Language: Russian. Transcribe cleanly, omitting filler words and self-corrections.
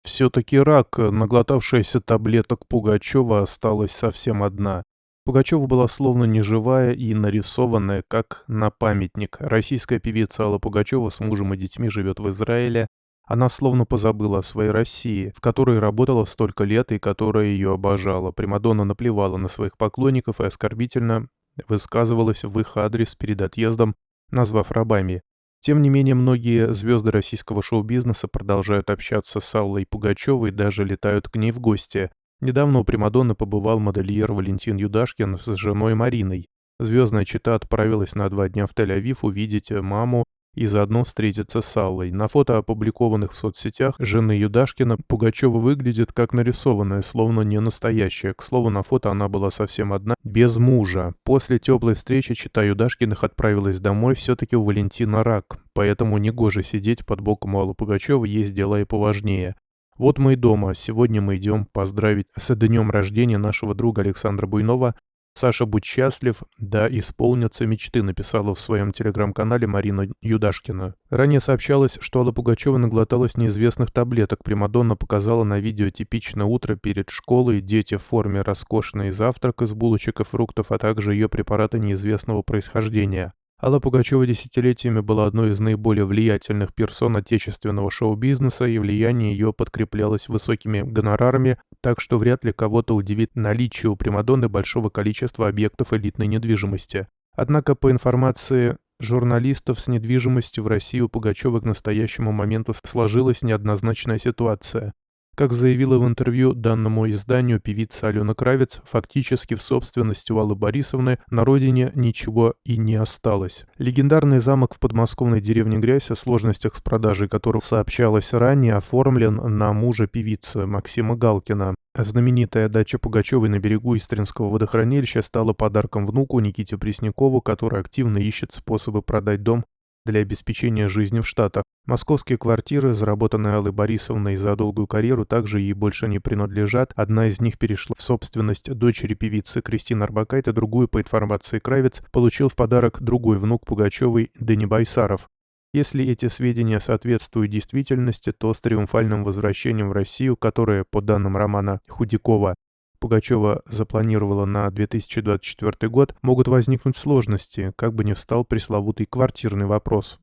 Все-таки рак, наглотавшаяся таблеток Пугачева, осталась совсем одна. Пугачева была словно неживая и нарисованная, как на памятник. Российская певица Алла Пугачева с мужем и детьми живет в Израиле. Она словно позабыла о своей России, в которой работала столько лет и которая ее обожала. Примадонна наплевала на своих поклонников и оскорбительно высказывалась в их адрес перед отъездом, назвав рабами. Тем не менее, многие звезды российского шоу-бизнеса продолжают общаться с Аллой Пугачевой и даже летают к ней в гости. Недавно у Примадонны побывал модельер Валентин Юдашкин с женой Мариной. Звездная чета отправилась на 2 дня в Тель-Авив увидеть маму и заодно встретиться с Аллой. На фото, опубликованных в соцсетях, жены Юдашкина Пугачева выглядит как нарисованная, словно не настоящая. К слову, на фото она была совсем одна, без мужа. После теплой встречи чета Юдашкиных отправилась домой, все-таки у Валентина рак, поэтому негоже сидеть под боком у Аллы Пугачевой, есть дела и поважнее. Вот мы и дома. Сегодня мы идем поздравить с днем рождения нашего друга Александра Буйнова. Саша, будь счастлив, да исполнятся мечты, написала в своем телеграм-канале Марина Юдашкина. Ранее сообщалось, что Алла Пугачева наглоталась неизвестных таблеток. Примадонна показала на видео типичное утро перед школой, дети в форме, роскошный завтрак из булочек и фруктов, а также ее препараты неизвестного происхождения. Алла Пугачева десятилетиями была одной из наиболее влиятельных персон отечественного шоу-бизнеса, и влияние ее подкреплялось высокими гонорарами, так что вряд ли кого-то удивит наличие у Примадонны большого количества объектов элитной недвижимости. Однако, по информации журналистов, с недвижимостью в России у Пугачевой к настоящему моменту сложилась неоднозначная ситуация. Как заявила в интервью данному изданию певица Алена Кравец, фактически в собственности у Аллы Борисовны на родине ничего и не осталось. Легендарный замок в подмосковной деревне Грязь, о сложностях с продажей которого сообщалось ранее, оформлен на мужа певицы Максима Галкина. Знаменитая дача Пугачевой на берегу Истринского водохранилища стала подарком внуку Никите Преснякову, который активно ищет способы продать дом для обеспечения жизни в Штатах. Московские квартиры, заработанные Аллой Борисовной за долгую карьеру, также ей больше не принадлежат. Одна из них перешла в собственность дочери певицы Кристины Орбакайте, другую, по информации Кравец, получил в подарок другой внук Пугачевой Дени Байсаров. Если эти сведения соответствуют действительности, то с триумфальным возвращением в Россию, которое, по данным Романа Худякова, Пугачева запланировала на 2024 год, могут возникнуть сложности, как бы ни встал пресловутый квартирный вопрос.